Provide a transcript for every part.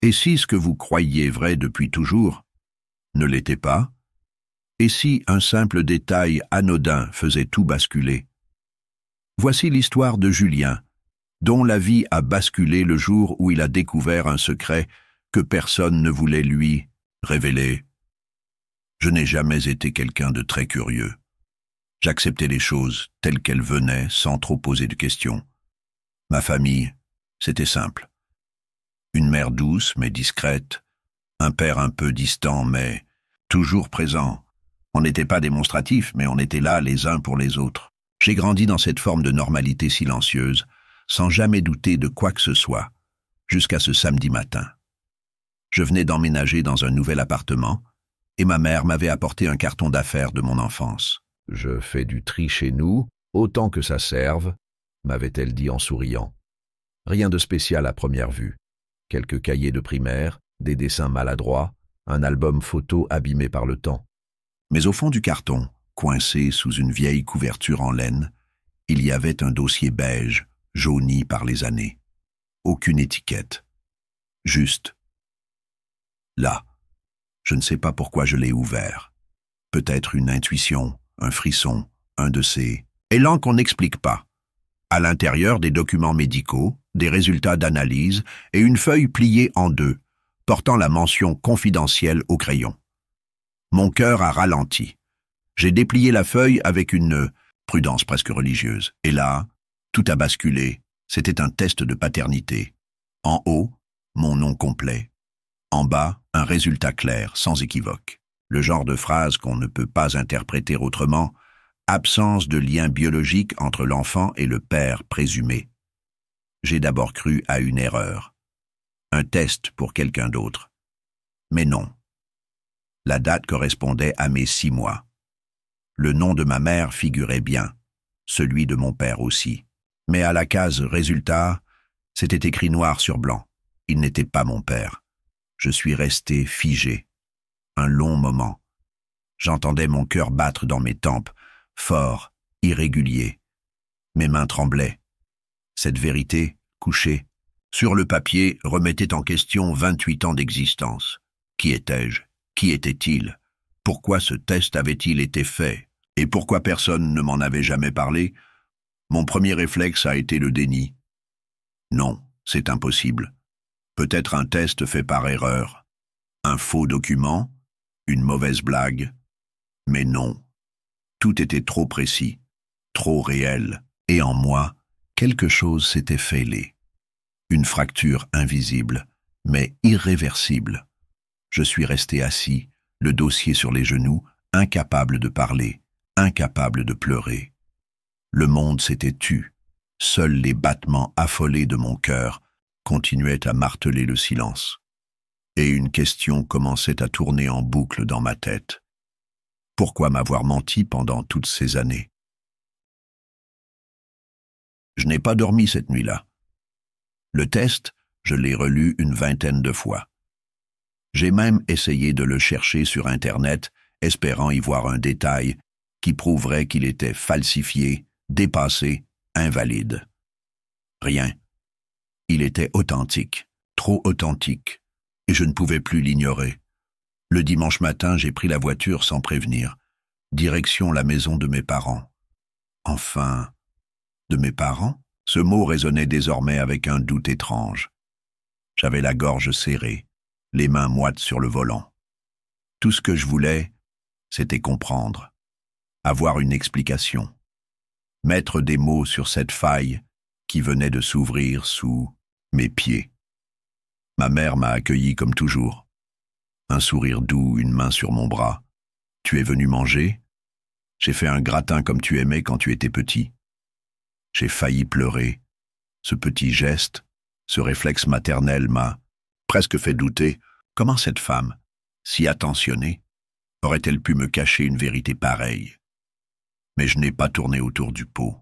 Et si ce que vous croyiez vrai depuis toujours ne l'était pas? Et si un simple détail anodin faisait tout basculer? Voici l'histoire de Julien, dont la vie a basculé le jour où il a découvert un secret que personne ne voulait lui révéler. Je n'ai jamais été quelqu'un de très curieux. J'acceptais les choses telles qu'elles venaient sans trop poser de questions. Ma famille, c'était simple. Une mère douce mais discrète, un père un peu distant mais toujours présent. On n'était pas démonstratifs, mais on était là les uns pour les autres. J'ai grandi dans cette forme de normalité silencieuse, sans jamais douter de quoi que ce soit, jusqu'à ce samedi matin. Je venais d'emménager dans un nouvel appartement, et ma mère m'avait apporté un carton d'affaires de mon enfance. « Je fais du tri chez nous, autant que ça serve », m'avait-elle dit en souriant. Rien de spécial à première vue. Quelques cahiers de primaire, des dessins maladroits, un album photo abîmé par le temps. Mais au fond du carton, coincé sous une vieille couverture en laine, il y avait un dossier beige, jauni par les années. Aucune étiquette. Juste. Là. Je ne sais pas pourquoi je l'ai ouvert. Peut-être une intuition, un frisson, un de ces élans qu'on n'explique pas. À l'intérieur, des documents médicaux, des résultats d'analyse et une feuille pliée en deux, portant la mention confidentielle au crayon. Mon cœur a ralenti. J'ai déplié la feuille avec une prudence presque religieuse. Et là, tout a basculé. C'était un test de paternité. En haut, mon nom complet. En bas, un résultat clair, sans équivoque. Le genre de phrase qu'on ne peut pas interpréter autrement, absence de lien biologique entre l'enfant et le père présumé. J'ai d'abord cru à une erreur. Un test pour quelqu'un d'autre. Mais non. La date correspondait à mes 6 mois. Le nom de ma mère figurait bien, celui de mon père aussi. Mais à la case « Résultat », c'était écrit noir sur blanc. Il n'était pas mon père. Je suis resté figé. Un long moment. J'entendais mon cœur battre dans mes tempes, fort, irrégulier. Mes mains tremblaient. Cette vérité, couchée, sur le papier, remettait en question 28 ans d'existence. Qui étais-je? Qui était-il? Pourquoi ce test avait-il été fait? Et pourquoi personne ne m'en avait jamais parlé? Mon premier réflexe a été le déni. Non, c'est impossible. Peut-être un test fait par erreur. Un faux document? Une mauvaise blague? Mais non. Tout était trop précis, trop réel. Et en moi, quelque chose s'était fêlé. Une fracture invisible, mais irréversible. Je suis resté assis, le dossier sur les genoux, incapable de parler, incapable de pleurer. Le monde s'était tu. Seuls les battements affolés de mon cœur continuaient à marteler le silence. Et une question commençait à tourner en boucle dans ma tête. Pourquoi m'avoir menti pendant toutes ces années? Je n'ai pas dormi cette nuit-là. Le test, je l'ai relu une 20aine de fois. J'ai même essayé de le chercher sur Internet, espérant y voir un détail qui prouverait qu'il était falsifié, dépassé, invalide. Rien. Il était authentique, trop authentique, et je ne pouvais plus l'ignorer. Le dimanche matin, j'ai pris la voiture sans prévenir, direction la maison de mes parents. Enfin, de mes parents? Ce mot résonnait désormais avec un doute étrange. J'avais la gorge serrée, les mains moites sur le volant. Tout ce que je voulais, c'était comprendre, avoir une explication, mettre des mots sur cette faille qui venait de s'ouvrir sous mes pieds. Ma mère m'a accueilli comme toujours. Un sourire doux, une main sur mon bras. « Tu es venu manger? J'ai fait un gratin comme tu aimais quand tu étais petit. » J'ai failli pleurer. Ce petit geste, ce réflexe maternel m'a presque fait douter. Comment cette femme, si attentionnée, aurait-elle pu me cacher une vérité pareille? Mais je n'ai pas tourné autour du pot.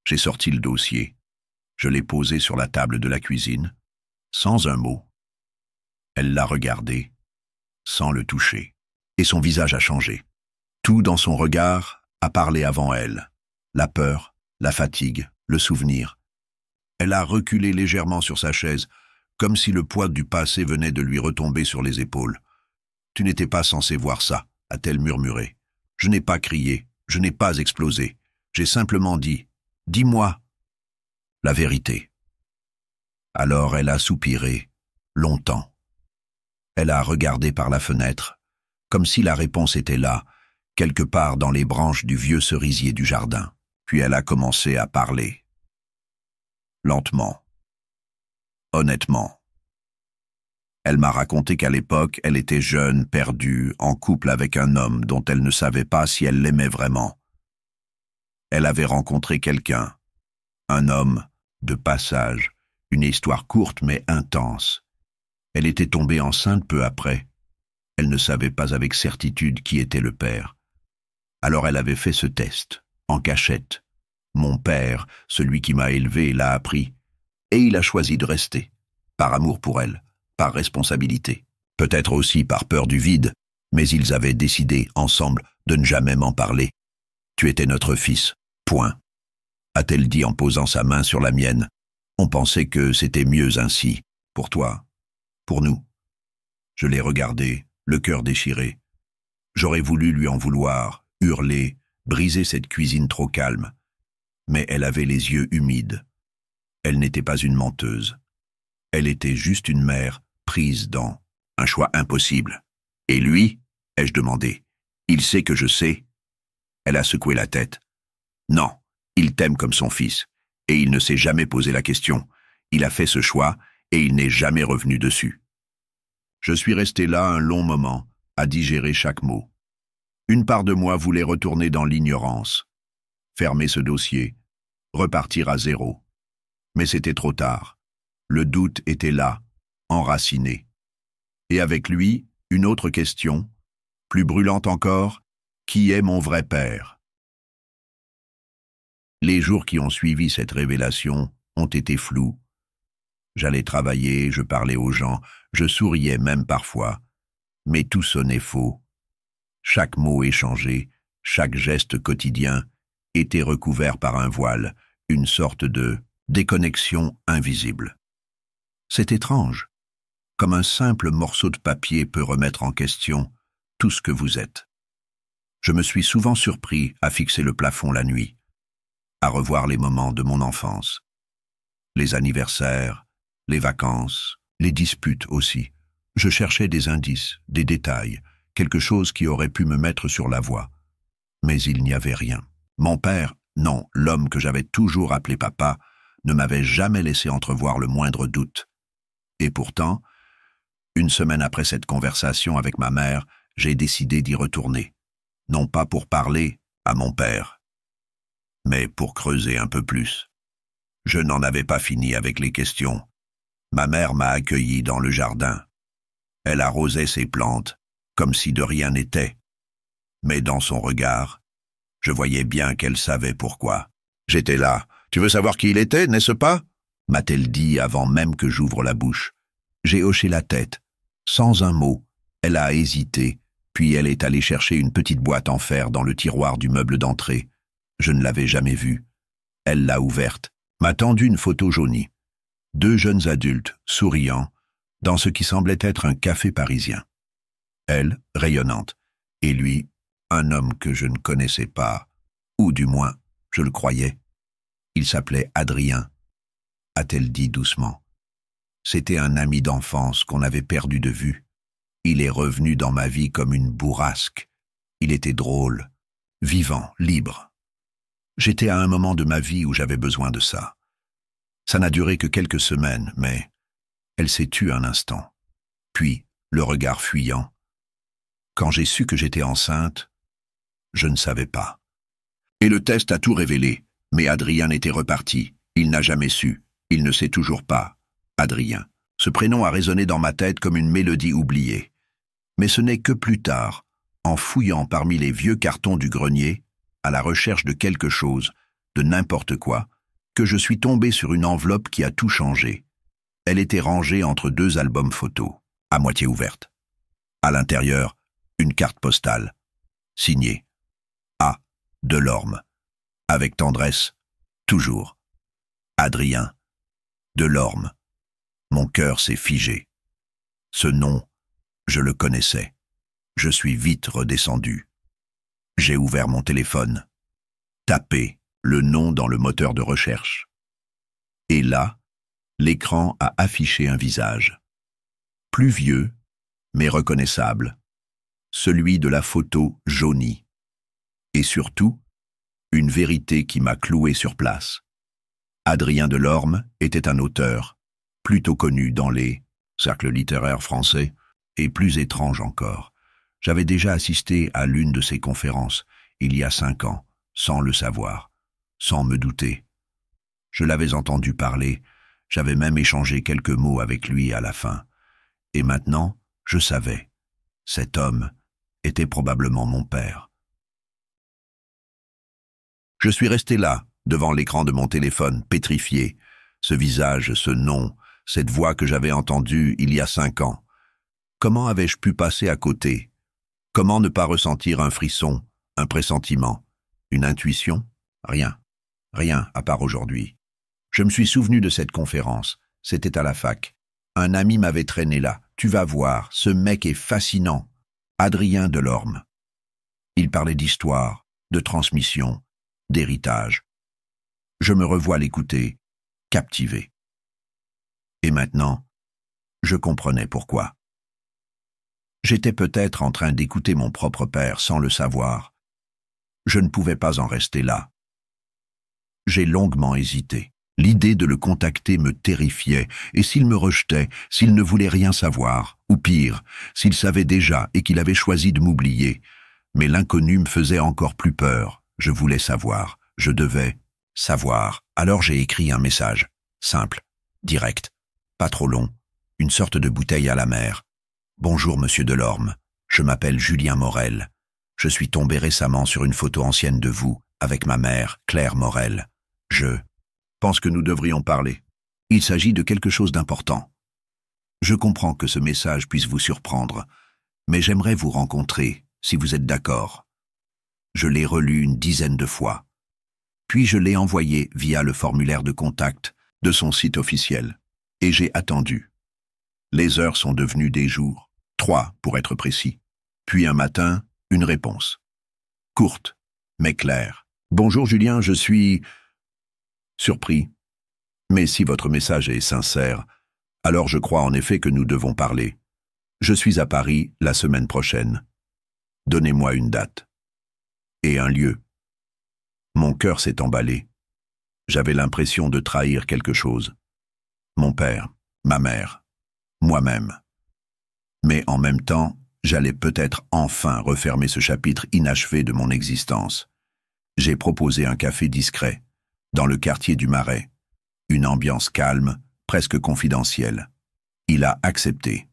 J'ai sorti le dossier. Je l'ai posé sur la table de la cuisine, sans un mot. Elle l'a regardé, sans le toucher. Et son visage a changé. Tout dans son regard a parlé avant elle. La peur, la fatigue, le souvenir. Elle a reculé légèrement sur sa chaise, comme si le poids du passé venait de lui retomber sur les épaules. « Tu n'étais pas censé voir ça », a-t-elle murmuré. « Je n'ai pas crié, je n'ai pas explosé. J'ai simplement dit, dis-moi la vérité. » Alors elle a soupiré, longtemps. Elle a regardé par la fenêtre, comme si la réponse était là, quelque part dans les branches du vieux cerisier du jardin. Puis elle a commencé à parler. Lentement. Honnêtement. Elle m'a raconté qu'à l'époque, elle était jeune, perdue, en couple avec un homme dont elle ne savait pas si elle l'aimait vraiment. Elle avait rencontré quelqu'un, un homme, de passage, une histoire courte mais intense. Elle était tombée enceinte peu après. Elle ne savait pas avec certitude qui était le père. Alors elle avait fait ce test, en cachette. Mon père, celui qui m'a élevé, l'a appris. Et il a choisi de rester, par amour pour elle, par responsabilité. Peut-être aussi par peur du vide, mais ils avaient décidé, ensemble, de ne jamais m'en parler. « Tu étais notre fils, point », a-t-elle dit en posant sa main sur la mienne. On pensait que c'était mieux ainsi, pour toi, pour nous. Je l'ai regardé, le cœur déchiré. J'aurais voulu lui en vouloir, hurler, briser cette cuisine trop calme. Mais elle avait les yeux humides. Elle n'était pas une menteuse. Elle était juste une mère prise dans un choix impossible. « Et lui ?» ai-je demandé. « Il sait que je sais ?» Elle a secoué la tête. « Non, il t'aime comme son fils. Et il ne s'est jamais posé la question. Il a fait ce choix et il n'est jamais revenu dessus. » Je suis resté là un long moment, à digérer chaque mot. Une part de moi voulait retourner dans l'ignorance, fermer ce dossier, repartir à zéro. Mais c'était trop tard. Le doute était là, enraciné. Et avec lui, une autre question, plus brûlante encore, qui est mon vrai père? Les jours qui ont suivi cette révélation ont été flous. J'allais travailler, je parlais aux gens, je souriais même parfois, mais tout sonnait faux. Chaque mot échangé, chaque geste quotidien était recouvert par un voile, une sorte de déconnexion invisible. C'est étrange, comme un simple morceau de papier peut remettre en question tout ce que vous êtes. Je me suis souvent surpris à fixer le plafond la nuit, à revoir les moments de mon enfance, les anniversaires, les vacances, les disputes aussi. Je cherchais des indices, des détails, quelque chose qui aurait pu me mettre sur la voie. Mais il n'y avait rien. Mon père, non, l'homme que j'avais toujours appelé papa, ne m'avait jamais laissé entrevoir le moindre doute. Et pourtant, une semaine après cette conversation avec ma mère, j'ai décidé d'y retourner. Non pas pour parler à mon père, mais pour creuser un peu plus. Je n'en avais pas fini avec les questions. Ma mère m'a accueilli dans le jardin. Elle arrosait ses plantes, comme si de rien n'était. Mais dans son regard, je voyais bien qu'elle savait pourquoi. J'étais là. « Tu veux savoir qui il était, n'est-ce pas ?» m'a-t-elle dit avant même que j'ouvre la bouche. J'ai hoché la tête. Sans un mot, elle a hésité, puis elle est allée chercher une petite boîte en fer dans le tiroir du meuble d'entrée. Je ne l'avais jamais vue. Elle l'a ouverte, m'a tendu une photo jaunie. 2 jeunes adultes, souriants, dans ce qui semblait être un café parisien. Elle, rayonnante, et lui, un homme que je ne connaissais pas, ou du moins, je le croyais. Il s'appelait Adrien, a-t-elle dit doucement. C'était un ami d'enfance qu'on avait perdu de vue. Il est revenu dans ma vie comme une bourrasque. Il était drôle, vivant, libre. J'étais à un moment de ma vie où j'avais besoin de ça. Ça n'a duré que quelques semaines, mais elle s'est tue un instant. Puis, le regard fuyant. Quand j'ai su que j'étais enceinte, je ne savais pas. Et le test a tout révélé, mais Adrien était reparti. Il n'a jamais su. Il ne sait toujours pas. Adrien. Ce prénom a résonné dans ma tête comme une mélodie oubliée. Mais ce n'est que plus tard, en fouillant parmi les vieux cartons du grenier, à la recherche de quelque chose, de n'importe quoi, que je suis tombé sur une enveloppe qui a tout changé. Elle était rangée entre 2 albums photos, à moitié ouvertes. À l'intérieur, une carte postale, signée A. Delorme. Avec tendresse, toujours. Adrien Delorme. Mon cœur s'est figé. Ce nom, je le connaissais. Je suis vite redescendu. J'ai ouvert mon téléphone, tapé le nom dans le moteur de recherche. Et là, l'écran a affiché un visage. Plus vieux, mais reconnaissable. Celui de la photo jaunie. Et surtout, une vérité qui m'a cloué sur place. Adrien Delorme était un auteur, plutôt connu dans les cercles littéraires français, et plus étrange encore. J'avais déjà assisté à l'une de ses conférences, il y a 5 ans, sans le savoir, sans me douter. Je l'avais entendu parler, j'avais même échangé quelques mots avec lui à la fin. Et maintenant, je savais. Cet homme était probablement mon père. Je suis resté là, devant l'écran de mon téléphone, pétrifié. Ce visage, ce nom, cette voix que j'avais entendue il y a 5 ans. Comment avais-je pu passer à côté? Comment ne pas ressentir un frisson, un pressentiment, une intuition? Rien. Rien, à part aujourd'hui. Je me suis souvenu de cette conférence. C'était à la fac. Un ami m'avait traîné là. Tu vas voir, ce mec est fascinant. Adrien Delorme. Il parlait d'histoire, de transmission, d'héritage. Je me revois l'écouter, captivé. Et maintenant, je comprenais pourquoi. J'étais peut-être en train d'écouter mon propre père sans le savoir. Je ne pouvais pas en rester là. J'ai longuement hésité. L'idée de le contacter me terrifiait, et s'il me rejetait, s'il ne voulait rien savoir, ou pire, s'il savait déjà et qu'il avait choisi de m'oublier. Mais l'inconnu me faisait encore plus peur. Je voulais savoir. Je devais savoir. Alors j'ai écrit un message. Simple, direct, pas trop long, une sorte de bouteille à la mer. Bonjour Monsieur Delorme, je m'appelle Julien Morel. Je suis tombé récemment sur une photo ancienne de vous, avec ma mère, Claire Morel. Je pense que nous devrions parler. Il s'agit de quelque chose d'important. Je comprends que ce message puisse vous surprendre, mais j'aimerais vous rencontrer, si vous êtes d'accord. Je l'ai relu une dizaine de fois. Puis je l'ai envoyé via le formulaire de contact de son site officiel. Et j'ai attendu. Les heures sont devenues des jours, 3 pour être précis. Puis un matin, une réponse. Courte, mais claire. Bonjour Julien, je suis surpris. Mais si votre message est sincère, alors je crois en effet que nous devons parler. Je suis à Paris la semaine prochaine. Donnez-moi une date. Et un lieu. Mon cœur s'est emballé. J'avais l'impression de trahir quelque chose. Mon père, ma mère, moi-même. Mais en même temps, j'allais peut-être enfin refermer ce chapitre inachevé de mon existence. J'ai proposé un café discret, dans le quartier du Marais. Une ambiance calme, presque confidentielle. Il a accepté.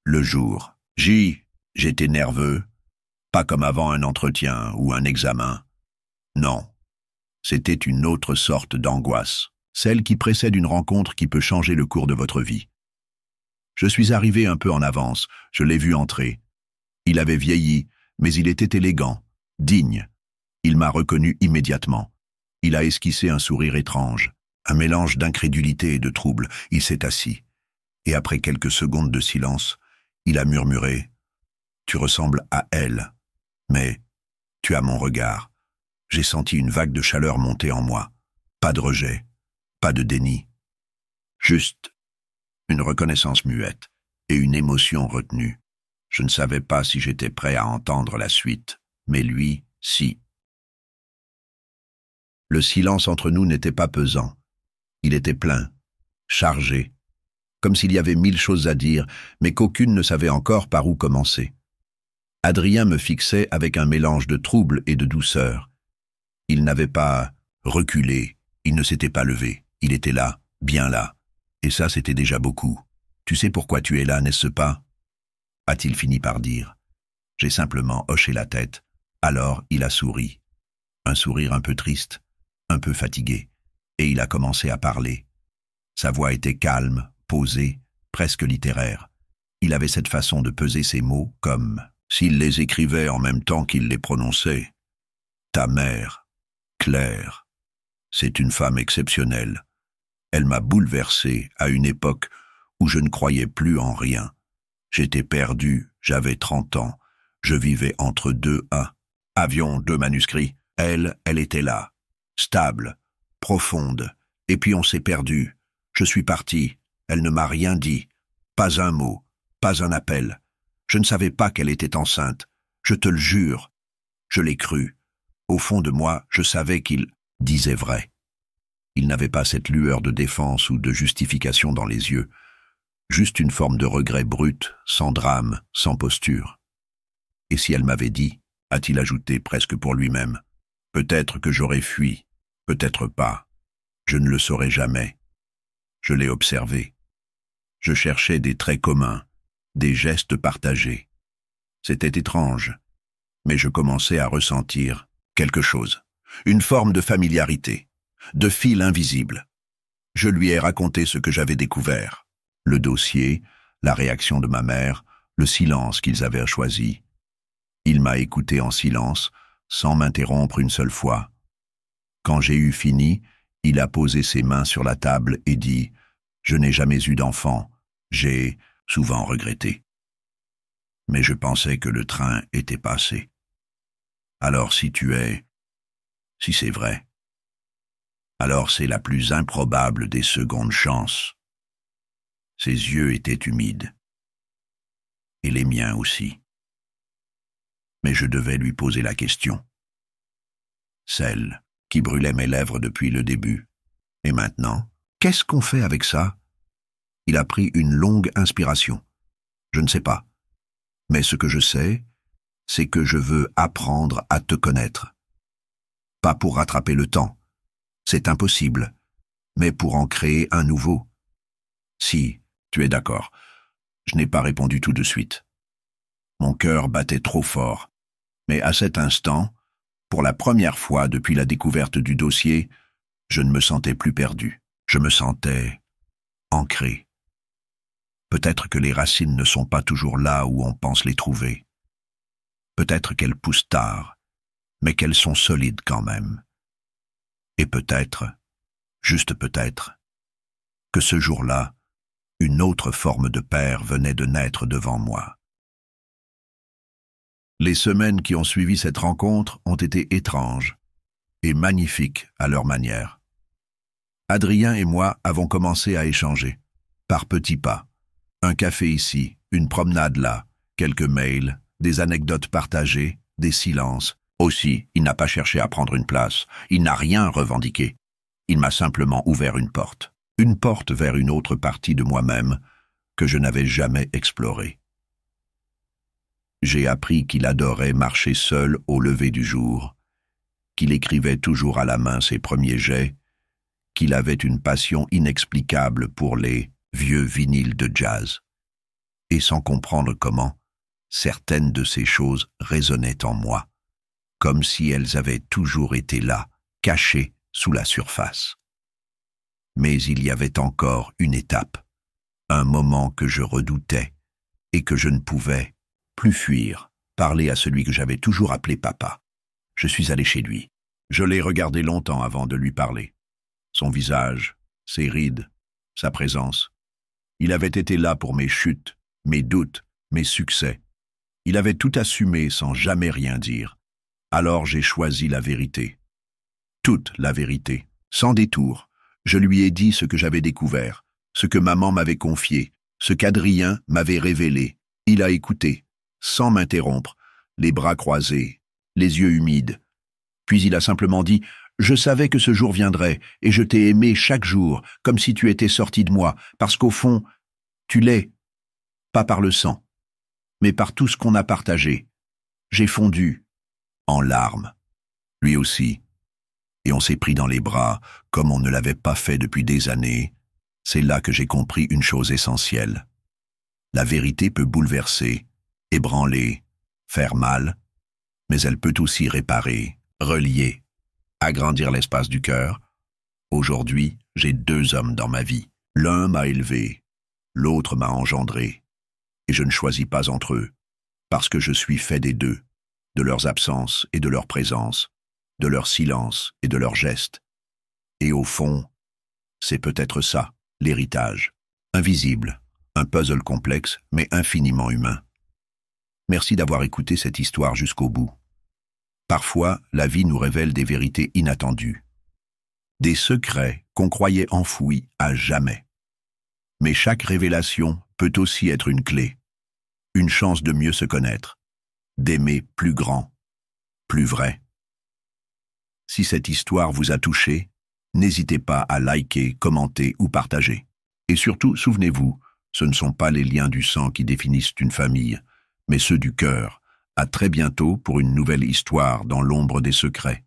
Le jour. J'étais nerveux. Pas comme avant un entretien ou un examen. Non. C'était une autre sorte d'angoisse, celle qui précède une rencontre qui peut changer le cours de votre vie. Je suis arrivé un peu en avance, je l'ai vu entrer. Il avait vieilli, mais il était élégant, digne. Il m'a reconnu immédiatement. Il a esquissé un sourire étrange, un mélange d'incrédulité et de trouble. Il s'est assis. Et après quelques secondes de silence, il a murmuré « Tu ressembles à elle, mais tu as mon regard. » J'ai senti une vague de chaleur monter en moi. Pas de rejet, pas de déni. Juste une reconnaissance muette et une émotion retenue. Je ne savais pas si j'étais prêt à entendre la suite, mais lui, si. Le silence entre nous n'était pas pesant. Il était plein, chargé, comme s'il y avait 1000 choses à dire, mais qu'aucune ne savait encore par où commencer. Adrien me fixait avec un mélange de trouble et de douceur. Il n'avait pas reculé, il ne s'était pas levé, il était là, bien là. Et ça, c'était déjà beaucoup. Tu sais pourquoi tu es là, n'est-ce pas? A-t-il fini par dire. J'ai simplement hoché la tête. Alors, il a souri. Un sourire un peu triste, un peu fatigué. Et il a commencé à parler. Sa voix était calme, posée, presque littéraire. Il avait cette façon de peser ses mots comme s'il les écrivait en même temps qu'il les prononçait. Ta mère, Claire, c'est une femme exceptionnelle. Elle m'a bouleversé à une époque où je ne croyais plus en rien. J'étais perdu, j'avais 30 ans, je vivais entre deux avions, deux manuscrits. Elle était là, stable, profonde, et puis on s'est perdu. Je suis parti, elle ne m'a rien dit, pas un mot, pas un appel. Je ne savais pas qu'elle était enceinte, je te le jure. Je l'ai cru. Au fond de moi, je savais qu'il disait vrai. Il n'avait pas cette lueur de défense ou de justification dans les yeux, juste une forme de regret brut, sans drame, sans posture. Et si elle m'avait dit, a-t-il ajouté presque pour lui-même, peut-être que j'aurais fui, peut-être pas. Je ne le saurais jamais. Je l'ai observé. Je cherchais des traits communs, des gestes partagés. C'était étrange, mais je commençais à ressentir quelque chose, une forme de familiarité, de fil invisible. Je lui ai raconté ce que j'avais découvert, le dossier, la réaction de ma mère, le silence qu'ils avaient choisi. Il m'a écouté en silence, sans m'interrompre une seule fois. Quand j'ai eu fini, il a posé ses mains sur la table et dit « Je n'ai jamais eu d'enfant, j'ai souvent regretté. » Mais je pensais que le train était passé. Alors si c'est vrai, alors c'est la plus improbable des secondes chances. Ses yeux étaient humides. Et les miens aussi. Mais je devais lui poser la question. Celle qui brûlait mes lèvres depuis le début. Et maintenant, qu'est-ce qu'on fait avec ça? Il a pris une longue inspiration. Je ne sais pas. Mais ce que je sais, c'est que je veux apprendre à te connaître. Pas pour rattraper le temps. C'est impossible. Mais pour en créer un nouveau. Si, tu es d'accord. Je n'ai pas répondu tout de suite. Mon cœur battait trop fort. Mais à cet instant, pour la première fois depuis la découverte du dossier, je ne me sentais plus perdu. Je me sentais ancré. Peut-être que les racines ne sont pas toujours là où on pense les trouver. Peut-être qu'elles poussent tard, mais qu'elles sont solides quand même. Et peut-être, juste peut-être, que ce jour-là, une autre forme de père venait de naître devant moi. Les semaines qui ont suivi cette rencontre ont été étranges et magnifiques à leur manière. Adrien et moi avons commencé à échanger, par petits pas. Un café ici, une promenade là, quelques mails, des anecdotes partagées, des silences. Aussi, il n'a pas cherché à prendre une place, il n'a rien revendiqué. Il m'a simplement ouvert une porte vers une autre partie de moi-même que je n'avais jamais explorée. J'ai appris qu'il adorait marcher seul au lever du jour, qu'il écrivait toujours à la main ses premiers jets, qu'il avait une passion inexplicable pour les vieux vinyles de jazz. Et sans comprendre comment, certaines de ces choses résonnaient en moi, comme si elles avaient toujours été là, cachées sous la surface. Mais il y avait encore une étape, un moment que je redoutais et que je ne pouvais plus fuir, parler à celui que j'avais toujours appelé papa. Je suis allé chez lui. Je l'ai regardé longtemps avant de lui parler. Son visage, ses rides, sa présence. Il avait été là pour mes chutes, mes doutes, mes succès. Il avait tout assumé sans jamais rien dire. Alors j'ai choisi la vérité. Toute la vérité, sans détour. Je lui ai dit ce que j'avais découvert, ce que maman m'avait confié, ce qu'Adrien m'avait révélé. Il a écouté, sans m'interrompre, les bras croisés, les yeux humides. Puis il a simplement dit « Je savais que ce jour viendrait, et je t'ai aimé chaque jour, comme si tu étais sorti de moi, parce qu'au fond, tu l'es, pas par le sang, mais par tout ce qu'on a partagé. J'ai fondu, en larmes, lui aussi, et on s'est pris dans les bras, comme on ne l'avait pas fait depuis des années. C'est là que j'ai compris une chose essentielle. La vérité peut bouleverser, ébranler, faire mal, mais elle peut aussi réparer, relier, agrandir l'espace du cœur. Aujourd'hui, j'ai 2 hommes dans ma vie. L'un m'a élevé, l'autre m'a engendré, et je ne choisis pas entre eux, parce que je suis fait des deux, de leurs absences et de leur présence, de leur silence et de leurs gestes. Et au fond, C'est peut-être ça, l'héritage. Invisible, un puzzle complexe, mais infiniment humain. Merci d'avoir écouté cette histoire jusqu'au bout. Parfois, la vie nous révèle des vérités inattendues. Des secrets qu'on croyait enfouis à jamais. Mais chaque révélation peut aussi être une clé, une chance de mieux se connaître, d'aimer plus grand, plus vrai. Si cette histoire vous a touché, n'hésitez pas à liker, commenter ou partager. Et surtout, souvenez-vous, ce ne sont pas les liens du sang qui définissent une famille, mais ceux du cœur. À très bientôt pour une nouvelle histoire dans l'ombre des secrets.